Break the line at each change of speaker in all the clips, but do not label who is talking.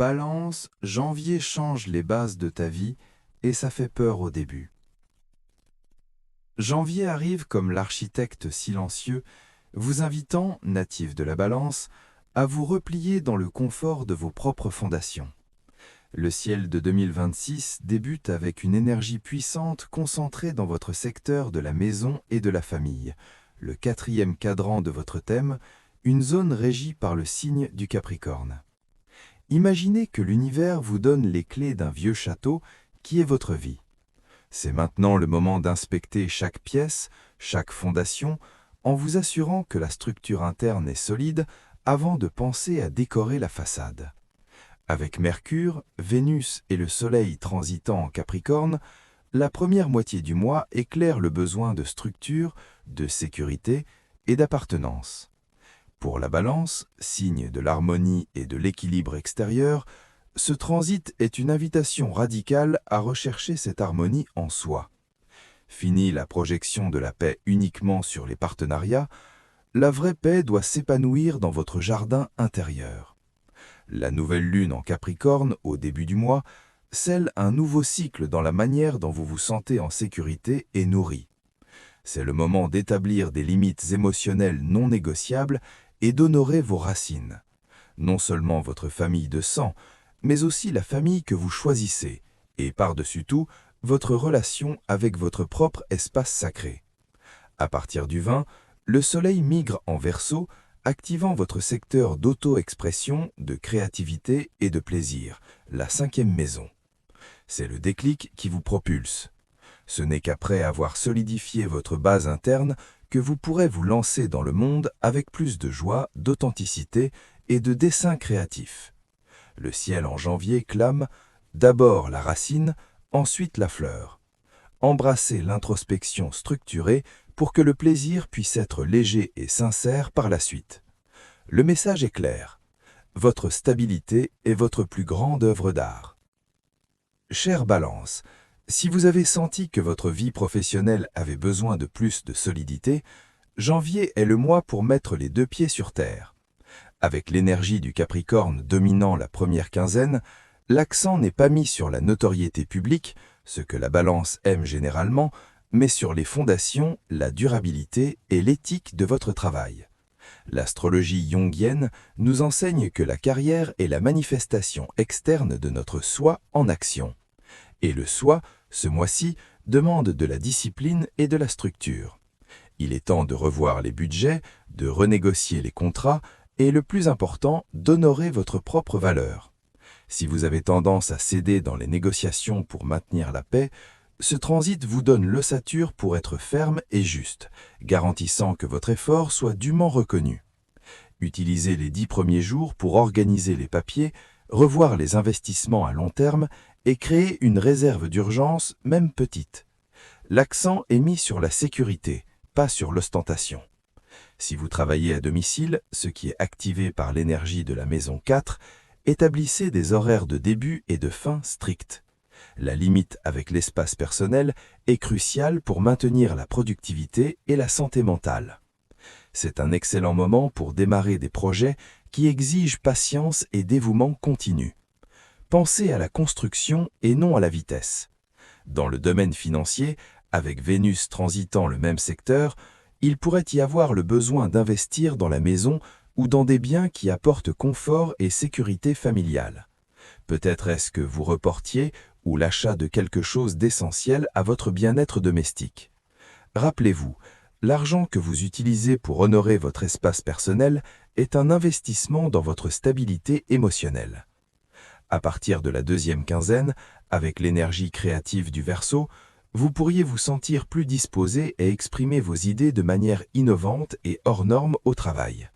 Balance, janvier change les bases de ta vie et ça fait peur au début. Janvier arrive comme l'architecte silencieux, vous invitant, natif de la Balance, à vous replier dans le confort de vos propres fondations. Le ciel de 2026 débute avec une énergie puissante concentrée dans votre secteur de la maison et de la famille, le 4e cadran de votre thème, une zone régie par le signe du Capricorne. Imaginez que l'univers vous donne les clés d'un vieux château qui est votre vie. C'est maintenant le moment d'inspecter chaque pièce, chaque fondation, en vous assurant que la structure interne est solide avant de penser à décorer la façade. Avec Mercure, Vénus et le Soleil transitant en Capricorne, la première moitié du mois éclaire le besoin de structure, de sécurité et d'appartenance. Pour la Balance, signe de l'harmonie et de l'équilibre extérieur, ce transit est une invitation radicale à rechercher cette harmonie en soi. Fini la projection de la paix uniquement sur les partenariats, la vraie paix doit s'épanouir dans votre jardin intérieur. La nouvelle lune en Capricorne, au début du mois, scelle un nouveau cycle dans la manière dont vous vous sentez en sécurité et nourri. C'est le moment d'établir des limites émotionnelles non négociables et d'honorer vos racines. Non seulement votre famille de sang, mais aussi la famille que vous choisissez, et par-dessus tout, votre relation avec votre propre espace sacré. À partir du 20, le Soleil migre en Verseau, activant votre secteur d'auto-expression, de créativité et de plaisir, la 5e maison. C'est le déclic qui vous propulse. Ce n'est qu'après avoir solidifié votre base interne que vous pourrez vous lancer dans le monde avec plus de joie, d'authenticité et de dessin créatif. Le ciel en janvier clame d'abord la racine, ensuite la fleur. Embrassez l'introspection structurée pour que le plaisir puisse être léger et sincère par la suite. Le message est clair. Votre stabilité est votre plus grande œuvre d'art. Chère Balance, si vous avez senti que votre vie professionnelle avait besoin de plus de solidité, janvier est le mois pour mettre les 2 pieds sur terre. Avec l'énergie du Capricorne dominant la première quinzaine, l'accent n'est pas mis sur la notoriété publique, ce que la Balance aime généralement, mais sur les fondations, la durabilité et l'éthique de votre travail. L'astrologie jungienne nous enseigne que la carrière est la manifestation externe de notre soi en action. Et le soi, ce mois-ci, demande de la discipline et de la structure. Il est temps de revoir les budgets, de renégocier les contrats, et le plus important, d'honorer votre propre valeur. Si vous avez tendance à céder dans les négociations pour maintenir la paix, ce transit vous donne l'ossature pour être ferme et juste, garantissant que votre effort soit dûment reconnu. Utilisez les 10 premiers jours pour organiser les papiers, revoir les investissements à long terme et créer une réserve d'urgence, même petite. L'accent est mis sur la sécurité, pas sur l'ostentation. Si vous travaillez à domicile, ce qui est activé par l'énergie de la maison 4, établissez des horaires de début et de fin stricts. La limite avec l'espace personnel est cruciale pour maintenir la productivité et la santé mentale. C'est un excellent moment pour démarrer des projets qui exigent patience et dévouement continu. Pensez à la construction et non à la vitesse. Dans le domaine financier, avec Vénus transitant le même secteur, il pourrait y avoir le besoin d'investir dans la maison ou dans des biens qui apportent confort et sécurité familiale. Peut-être est-ce que vous reportiez ou l'achat de quelque chose d'essentiel à votre bien-être domestique. Rappelez-vous, l'argent que vous utilisez pour honorer votre espace personnel est un investissement dans votre stabilité émotionnelle. À partir de la 2e quinzaine, avec l'énergie créative du Verseau, vous pourriez vous sentir plus disposé et exprimer vos idées de manière innovante et hors norme au travail.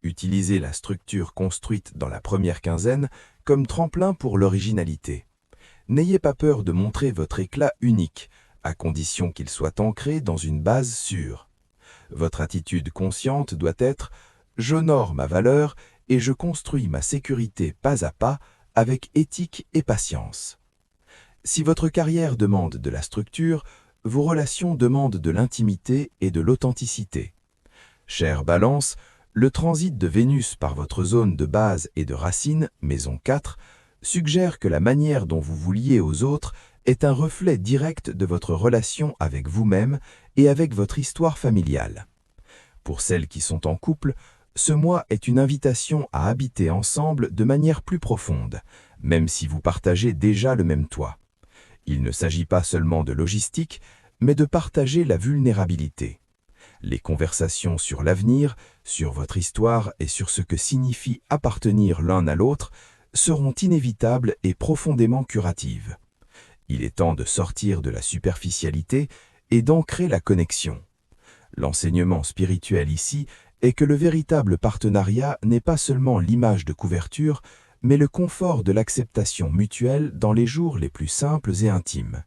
Utilisez la structure construite dans la première quinzaine comme tremplin pour l'originalité. N'ayez pas peur de montrer votre éclat unique, à condition qu'il soit ancré dans une base sûre. Votre attitude consciente doit être « j'honore ma valeur et je construis ma sécurité pas à pas avec éthique et patience ». Si votre carrière demande de la structure, vos relations demandent de l'intimité et de l'authenticité. Chère Balance, Le transit de Vénus par votre zone de base et de racine, maison 4, suggère que la manière dont vous vous liez aux autres est un reflet direct de votre relation avec vous-même et avec votre histoire familiale. Pour celles qui sont en couple, ce mois est une invitation à habiter ensemble de manière plus profonde, même si vous partagez déjà le même toit. Il ne s'agit pas seulement de logistique, mais de partager la vulnérabilité. Les conversations sur l'avenir, sur votre histoire et sur ce que signifie appartenir l'un à l'autre seront inévitables et profondément curatives. Il est temps de sortir de la superficialité et d'ancrer la connexion. L'enseignement spirituel ici est que le véritable partenariat n'est pas seulement l'image de couverture, mais le confort de l'acceptation mutuelle dans les jours les plus simples et intimes.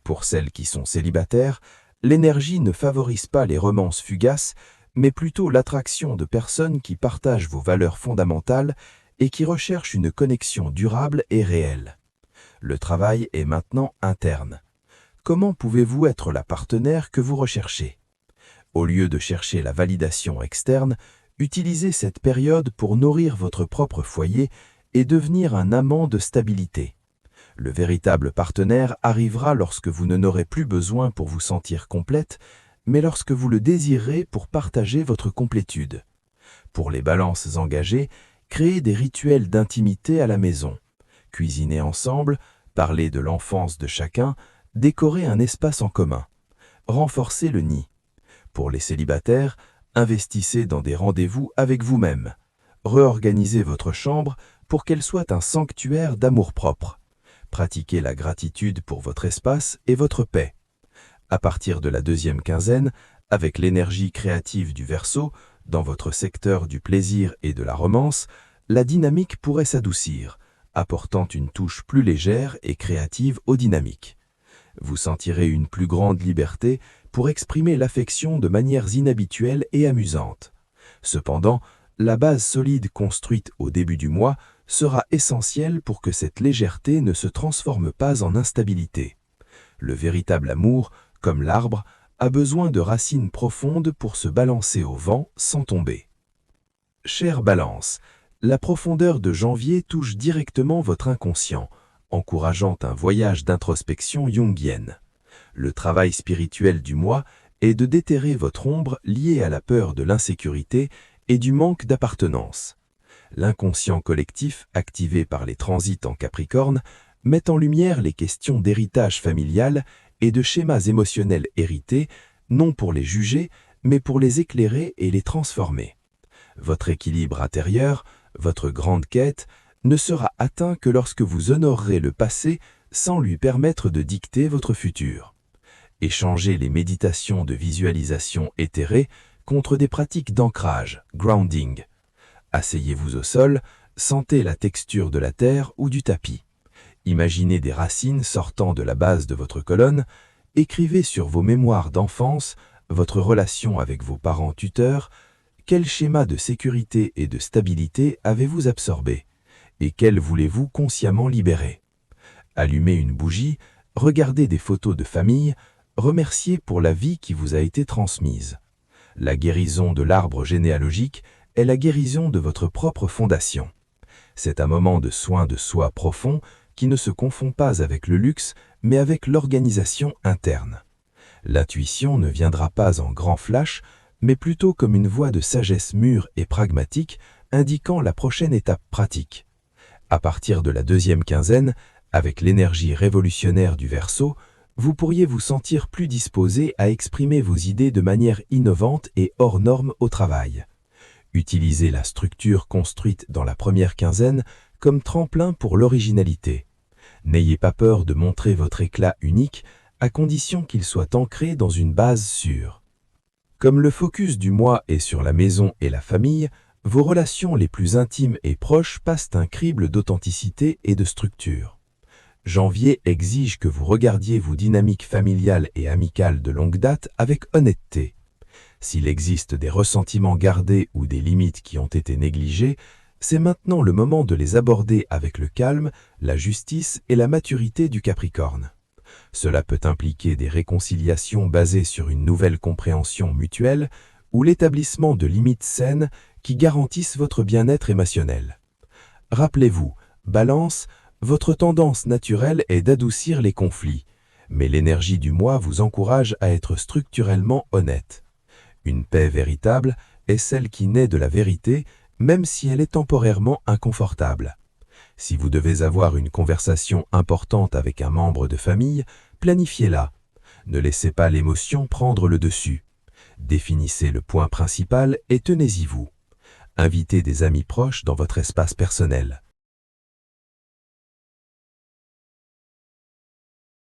Pour celles qui sont célibataires, l'énergie ne favorise pas les romances fugaces, mais plutôt l'attraction de personnes qui partagent vos valeurs fondamentales et qui recherchent une connexion durable et réelle. Le travail est maintenant interne. Comment pouvez-vous être la partenaire que vous recherchez ? Au lieu de chercher la validation externe, utilisez cette période pour nourrir votre propre foyer et devenir un amant de stabilité. Le véritable partenaire arrivera lorsque vous n'aurez plus besoin pour vous sentir complète, mais lorsque vous le désirez pour partager votre complétude. Pour les balances engagées, créez des rituels d'intimité à la maison. Cuisinez ensemble, parlez de l'enfance de chacun, décorez un espace en commun. Renforcez le nid. Pour les célibataires, investissez dans des rendez-vous avec vous-même. Réorganisez votre chambre pour qu'elle soit un sanctuaire d'amour-propre. Pratiquez la gratitude pour votre espace et votre paix. À partir de la deuxième quinzaine, avec l'énergie créative du Verseau, dans votre secteur du plaisir et de la romance, la dynamique pourrait s'adoucir, apportant une touche plus légère et créative aux dynamiques. Vous sentirez une plus grande liberté pour exprimer l'affection de manières inhabituelles et amusantes. Cependant, la base solide construite au début du mois sera essentielle pour que cette légèreté ne se transforme pas en instabilité. Le véritable amour, comme l'arbre, a besoin de racines profondes pour se balancer au vent sans tomber. Chère Balance, la profondeur de janvier touche directement votre inconscient, encourageant un voyage d'introspection jungienne. Le travail spirituel du mois est de déterrer votre ombre liée à la peur de l'insécurité et du manque d'appartenance. L'inconscient collectif, activé par les transits en Capricorne, met en lumière les questions d'héritage familial et de schémas émotionnels hérités, non pour les juger, mais pour les éclairer et les transformer. Votre équilibre intérieur, votre grande quête, ne sera atteint que lorsque vous honorerez le passé sans lui permettre de dicter votre futur. Échangez les méditations de visualisation éthérée contre des pratiques d'ancrage, grounding. Asseyez-vous au sol, sentez la texture de la terre ou du tapis. Imaginez des racines sortant de la base de votre colonne, écrivez sur vos mémoires d'enfance, votre relation avec vos parents tuteurs, quel schéma de sécurité et de stabilité avez-vous absorbé, et quel voulez-vous consciemment libérer. Allumez une bougie, regardez des photos de famille, remerciez pour la vie qui vous a été transmise. La guérison de l'arbre généalogique est la guérison de votre propre fondation. C'est un moment de soin de soi profond qui ne se confond pas avec le luxe, mais avec l'organisation interne. L'intuition ne viendra pas en grand flash, mais plutôt comme une voix de sagesse mûre et pragmatique indiquant la prochaine étape pratique. À partir de la deuxième quinzaine, avec l'énergie révolutionnaire du Verseau, vous pourriez vous sentir plus disposé à exprimer vos idées de manière innovante et hors norme au travail. Utilisez la structure construite dans la première quinzaine comme tremplin pour l'originalité. N'ayez pas peur de montrer votre éclat unique, à condition qu'il soit ancré dans une base sûre. Comme le focus du mois est sur la maison et la famille, vos relations les plus intimes et proches passent un crible d'authenticité et de structure. Janvier exige que vous regardiez vos dynamiques familiales et amicales de longue date avec honnêteté. S'il existe des ressentiments gardés ou des limites qui ont été négligées, c'est maintenant le moment de les aborder avec le calme, la justice et la maturité du Capricorne. Cela peut impliquer des réconciliations basées sur une nouvelle compréhension mutuelle ou l'établissement de limites saines
qui garantissent votre bien-être émotionnel. Rappelez-vous, Balance, votre tendance naturelle est d'adoucir les conflits, mais l'énergie du mois vous encourage à être structurellement honnête. Une paix véritable est celle qui naît de la vérité, même si elle est temporairement inconfortable. Si vous devez avoir une conversation importante avec un membre de famille, planifiez-la. Ne laissez pas l'émotion prendre le dessus. Définissez le point principal et tenez-y vous. Invitez des amis proches dans votre espace personnel.